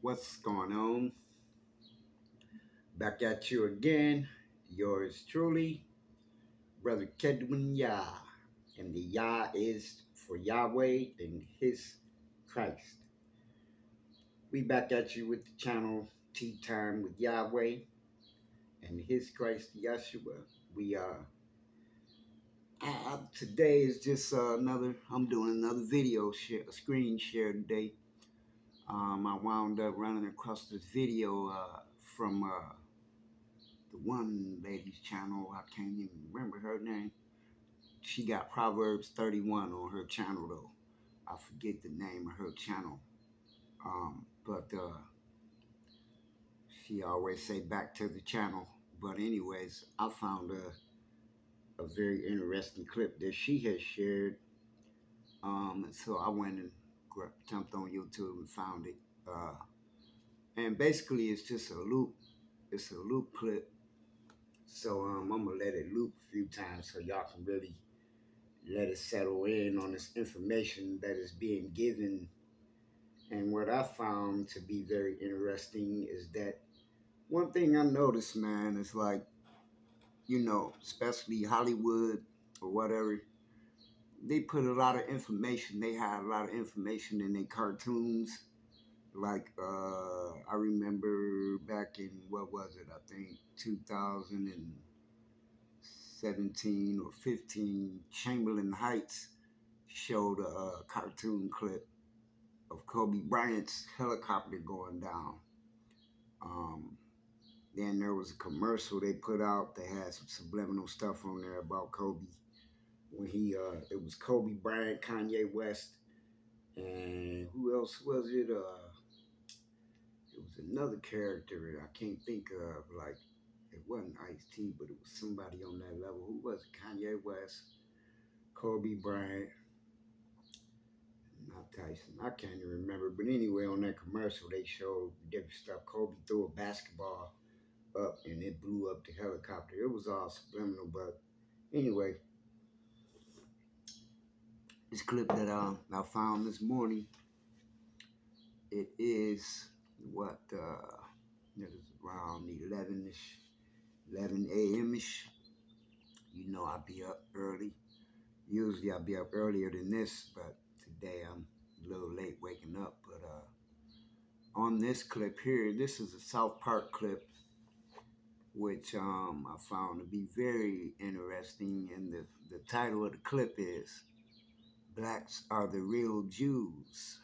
What's going on? Back at you again. Yours truly, Brother Kedwin Yah. And the Yah is for Yahweh and His Christ. We back at you with the channel Tea Time with Yahweh and His Christ Yeshuwah. We today is just another. I'm doing another video share, a screen share today. I wound up running across this video from the one lady's channel. I can't even remember her name. She got Proverbs 31 on her channel though. I forget the name of her channel. But she always say back to the channel. But anyways, I found a very interesting clip that she has shared. And so I went and jumped on YouTube and found it. And basically it's just a loop. It's a loop clip. So I'm gonna let it loop a few times so y'all can really let it settle in on this information that is being given. And what I found to be very interesting is that one thing I noticed, man, is like, especially Hollywood or whatever, they put a lot of information. They had a lot of information in their cartoons. Like, I remember back in, what was it? I think 2017 or 15, Chamberlain Heights showed a cartoon clip of Kobe Bryant's helicopter going down. Um, then there was a commercial they put out. They had some subliminal stuff on there about Kobe. When it was Kobe Bryant, Kanye West, and who else was it? It was another character I can't think of. Like, it wasn't Ice-T, but it was somebody on that level. Who was it? Kanye West, Kobe Bryant, not Tyson. I can't even remember. But anyway, on that commercial, they showed different stuff. Kobe threw a basketball up and it blew up the helicopter. It was all subliminal, but anyway, this clip that I found this morning, it is what it is around 11ish, 11 a.m.ish. You know I'll be up early. Usually I'll be up earlier than this, but today I'm a little late waking up. But on this clip here, this is a South Park clip, which I found to be very interesting. And the title of the clip is "Blacks Are the Real Jews."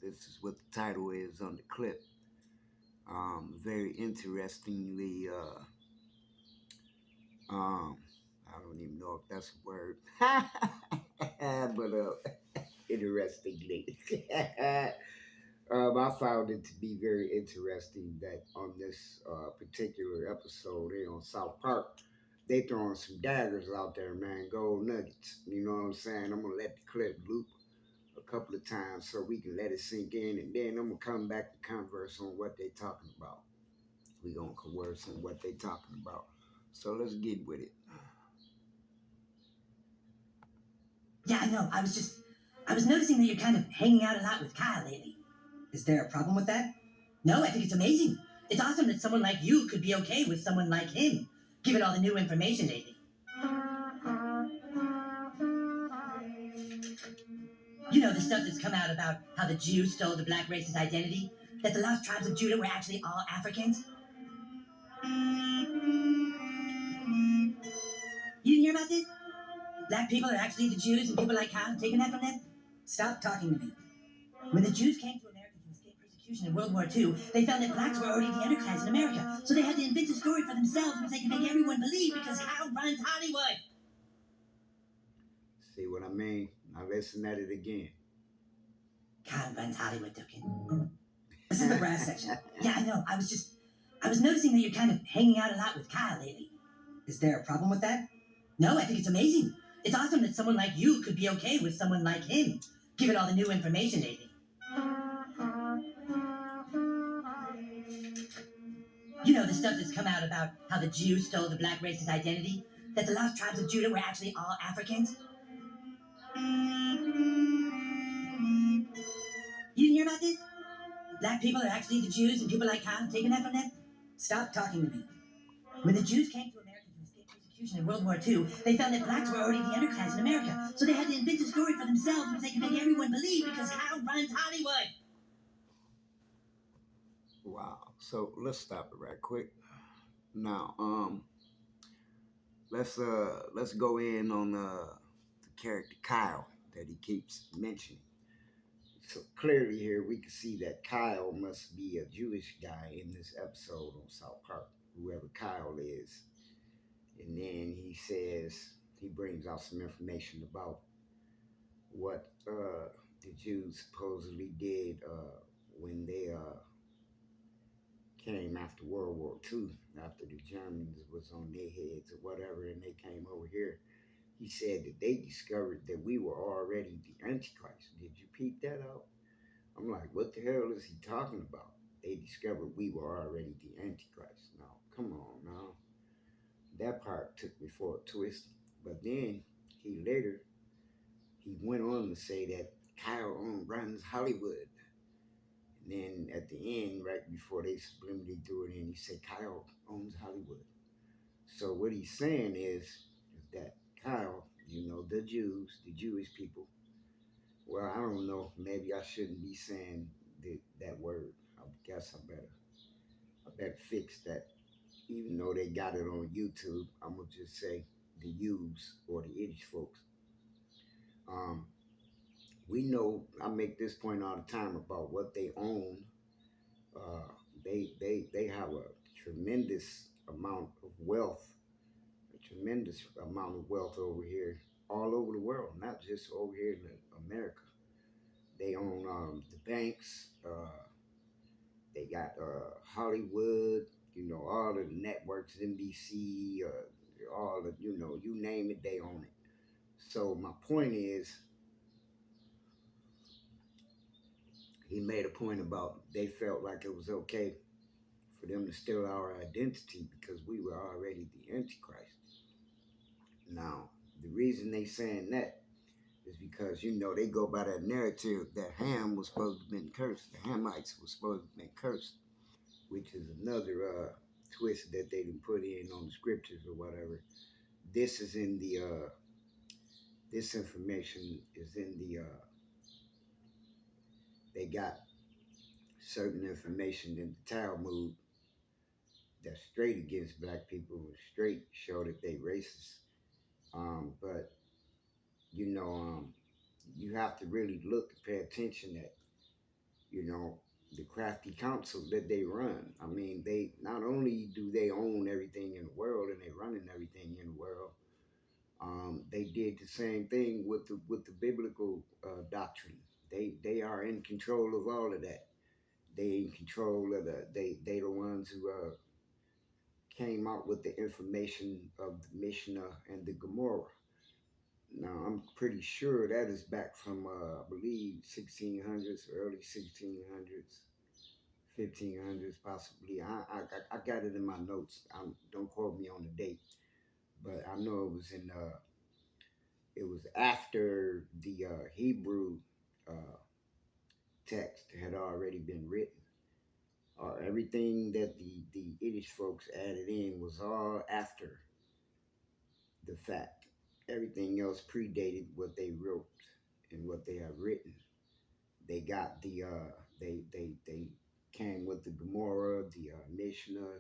This is what the title is on the clip. Very interestingly, I don't even know if that's a word, but interestingly. I found it to be very interesting that on this particular episode here on South Park, they throwing some daggers out there, man, gold nuggets. You know what I'm saying? I'm gonna let the clip loop a couple of times so we can let it sink in, and then I'm gonna come back to converse on what they talking about. We gonna converse on what they talking about. So let's get with it. Yeah, I know. I was noticing that you're kind of hanging out a lot with Kyle lately. Is there a problem with that? No, I think it's amazing. It's awesome that someone like you could be okay with someone like him, given all the new information lately. You know, the stuff that's come out about how the Jews stole the black race's identity, that the lost tribes of Judah were actually all Africans. You didn't hear about this? Black people are actually the Jews and people like Kyle have taken that from them? Stop talking to me. When the Jews came to America to escape persecution in World War II, they found that blacks were already the underclass in America. So they had to invent a story for themselves which they could make everyone believe because Kyle runs Hollywood. See what I mean? Now listen at it again. Kyle runs Hollywood, Dukin. This is the brass section. Yeah, I know. I was noticing that you're kind of hanging out a lot with Kyle lately. Is there a problem with that? No, I think it's amazing. It's awesome that someone like you could be okay with someone like him, given all the new information lately. You know, the stuff that's come out about how the Jews stole the black race's identity, that the lost tribes of Judah were actually all Africans. You didn't hear about this? Black people are actually the Jews and people like Kyle have taken that from them? Stop talking to me. When the Jews came to America to escape persecution in World War II, they found that blacks were already the underclass in America. So they had to invent a story for themselves which they could make everyone believe because Kyle runs Hollywood. Wow. So let's stop it right quick. Now, let's go in on the character Kyle that he keeps mentioning. So clearly here we can see that Kyle must be a Jewish guy in this episode on South Park, whoever Kyle is. And then he says he brings out some information about what the Jews supposedly did when they came after World War II, after the Germans was on their heads or whatever, and they came over here. He said that they discovered that we were already the Antichrist. Did you peep that out? I'm like, what the hell is he talking about? They discovered we were already the Antichrist. Now, come on now. That part took me for a twist. But then he went on to say that Kyle runs Hollywood. And then at the end, right before they subliminally threw it in, he said Kyle owns Hollywood. So what he's saying is that Kyle, the Jews, the Jewish people, well, I don't know. Maybe I shouldn't be saying that word. I guess I better fix that. Even though they got it on YouTube, I'm gonna just say the Jews or the Yiddish folks. Um, we know I make this point all the time about what they own. Uh, they have a tremendous amount of wealth, a tremendous amount of wealth over here, all over the world, not just over here in America. They own the banks. They got Hollywood. All the networks, NBC, all the you name it, they own it. So my point is, he made a point about they felt like it was okay for them to steal our identity because we were already the Antichrist. Now, the reason they saying that is because they go by that narrative that Ham was supposed to have been cursed. The Hamites was supposed to have been cursed, which is another twist that they didn't put in on the scriptures or whatever. This is in the this information is in the they got certain information in the Talmud that's straight against black people and straight show that they racist. But you have to really look and pay attention that you know the crafty council that they run. I mean, they not only do they own everything in the world and they running everything in the world. They did the same thing with the biblical doctrine. They are in control of all of that. They in control of they the ones who came out with the information of the Mishnah and the Gemara. Now I'm pretty sure that is back from I believe 1600s, early 1600s, 1500s possibly. I got it in my notes. Don't quote me on the date, but I know it was after the Hebrew uh, text had already been written. Everything that the Yiddish folks added in was all after the fact. Everything else predated what they wrote and what they have written. They got they came with the Gemara, the Mishnah.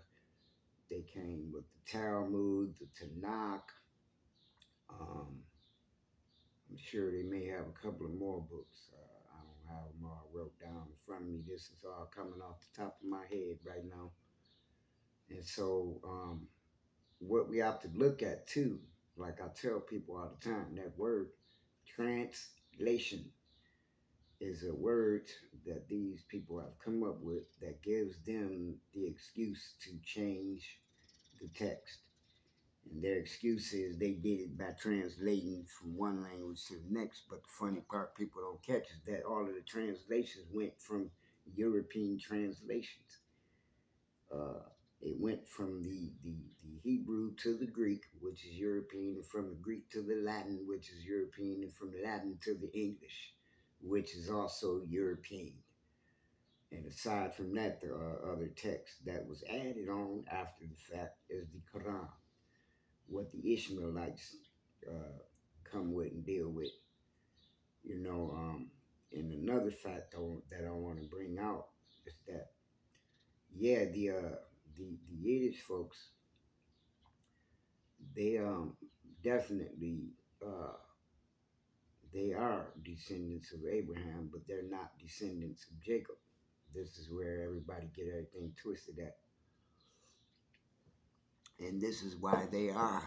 They came with the Talmud, the Tanakh. Um, I'm sure they may have a couple of more books. I don't have them all wrote down in front of me. This is all coming off the top of my head right now. And so, what we have to look at too, like I tell people all the time, that word translation is a word that these people have come up with that gives them the excuse to change the text. And their excuse is they did it by translating from one language to the next. But the funny part people don't catch is that all of the translations went from European translations. Uh, it went from the Hebrew to the Greek, which is European, and from the Greek to the Latin, which is European, and from Latin to the English, which is also European. And aside from that, there are other texts that was added on after the fact is the Quran, what the Ishmaelites uh, come with and deal with. You know, and another fact that I want to bring out is that yeah, the Yiddish folks, they definitely uh, they are descendants of Abraham, but they're not descendants of Jacob. This is where everybody get everything twisted at, and this is why they are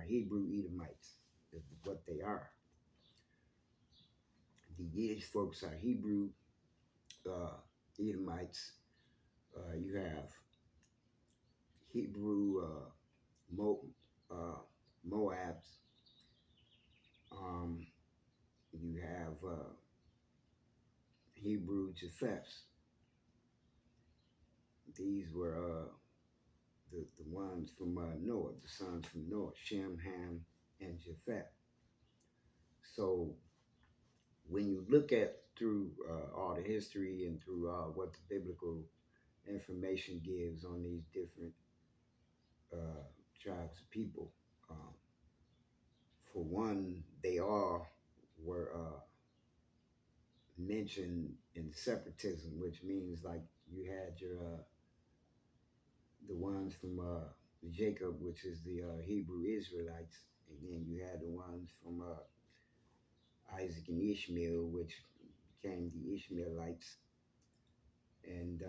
Hebrew Edomites. Is what they are. The Yiddish folks are Hebrew Edomites. You have Hebrew Moabs. Um, you have Hebrew Japheths. These were the ones from Noah, the sons from Noah, Shem, Ham, and Japheth. So when you look at through all the history and through what the biblical information gives on these different uh, tribes of people, um, for one, they all were mentioned in separatism, which means like you had your the ones from Jacob, which is the Hebrew Israelites, and then you had the ones from Isaac and Ishmael, which became the Ishmaelites, and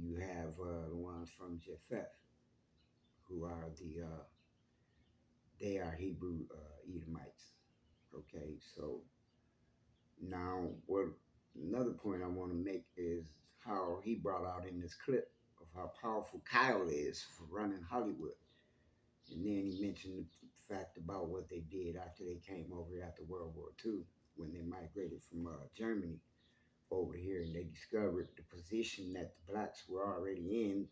you have the ones from Japheth, who are they are Hebrew Edomites. Okay, so now what another point I want to make is how he brought out in this clip of how powerful Kyle is for running Hollywood. And then he mentioned the fact about what they did after they came over after World War II, when they migrated from Germany over here and they discovered the position that the blacks were already in.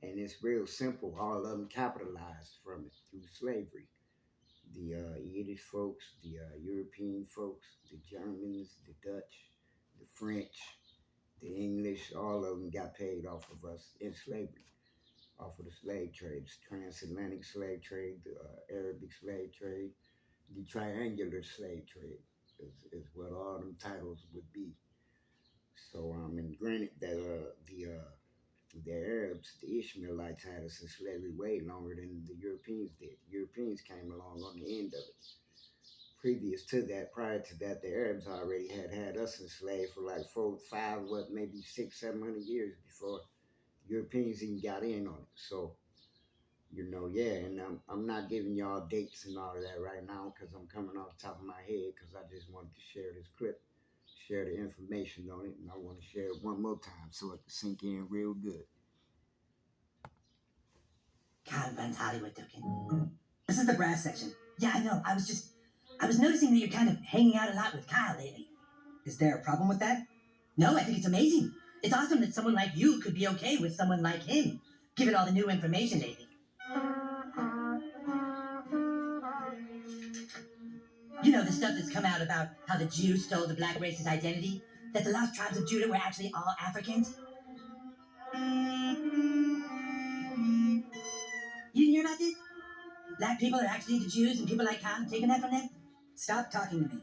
And it's real simple. All of them capitalized from it through slavery. The Yiddish folks, the European folks, the Germans, the Dutch, the French, the English, all of them got paid off of us in slavery, off of the slave trades, transatlantic slave trade, the Arabic slave trade, the triangular slave trade is what all them titles would be. So, and granted that the Arabs, the Ishmaelites had us in slavery way longer than the Europeans did. Europeans came along on the end of it. Previous to that, prior to that, the Arabs already had us enslaved for like 4, 5, what, maybe 600, 700 years before Europeans even got in on it. So, you know, yeah, and I'm not giving y'all dates and all of that right now because I'm coming off the top of my head because I just wanted to share this clip, share the information on it, and I want to share it one more time so it can sink in real good. God, Ben's Hollywood token. This is the brass section. Yeah, I know. I was noticing that you're kind of hanging out a lot with Kyle lately. Is there a problem with that? No, I think it's amazing. It's awesome that someone like you could be okay with someone like him, given all the new information lately. You know, the stuff that's come out about how the Jews stole the black race's identity? That the lost tribes of Judah were actually all Africans? You didn't hear about this? Black people are actually the Jews and people like Kyle have taken that from them? Stop talking to me.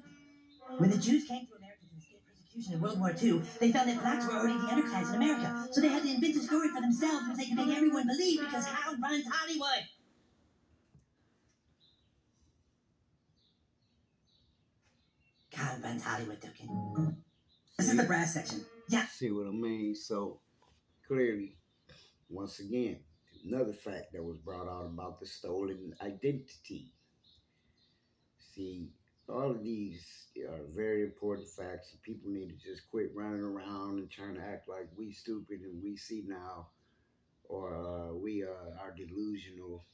When the Jews came to America to escape persecution in World War II, they found that blacks were already the underclass in America. So they had to invent a story for themselves which they could make everyone believe because Kyle runs Hollywood. Kyle runs Hollywood, token. This is the brass section. Yeah. See what I mean? So clearly, once again, another fact that was brought out about the stolen identity. See, all of these are very important facts, and people need to just quit running around and trying to act like we stupid and we see now, or we are delusional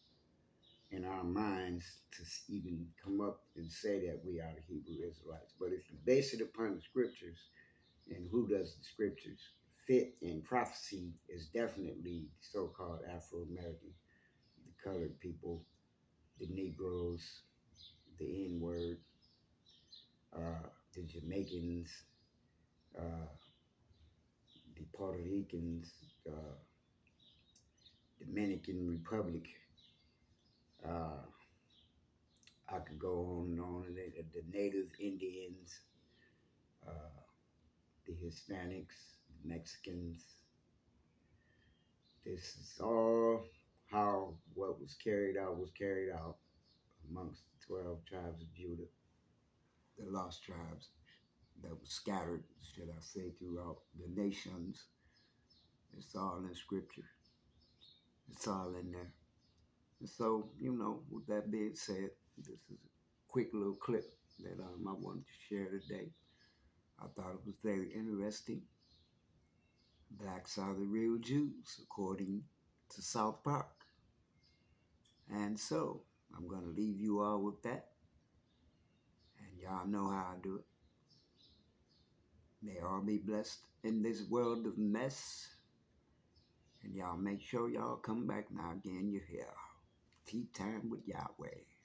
in our minds to even come up and say that we are the Hebrew Israelites. But if you base it upon the scriptures, and who does the scriptures fit in prophecy is definitely the so-called Afro-American, the colored people, the Negroes, the N-word, the Jamaicans, uh, the Puerto Ricans, Dominican Republic. Uh, I could go on and on. The native Indians, uh, the Hispanics, the Mexicans. This is all how what was carried out amongst the 12 tribes of Judah, the lost tribes that were scattered, should I say, throughout the nations. It's all in scripture. It's all in there. And so, with that being said, this is a quick little clip that I wanted to share today. I thought it was very interesting. Blacks are the real Jews, according to South Park. And so, I'm going to leave you all with that. And y'all know how I do it. May all be blessed in this world of mess. And y'all make sure y'all come back now again. You're here. Tea time with Yahweh.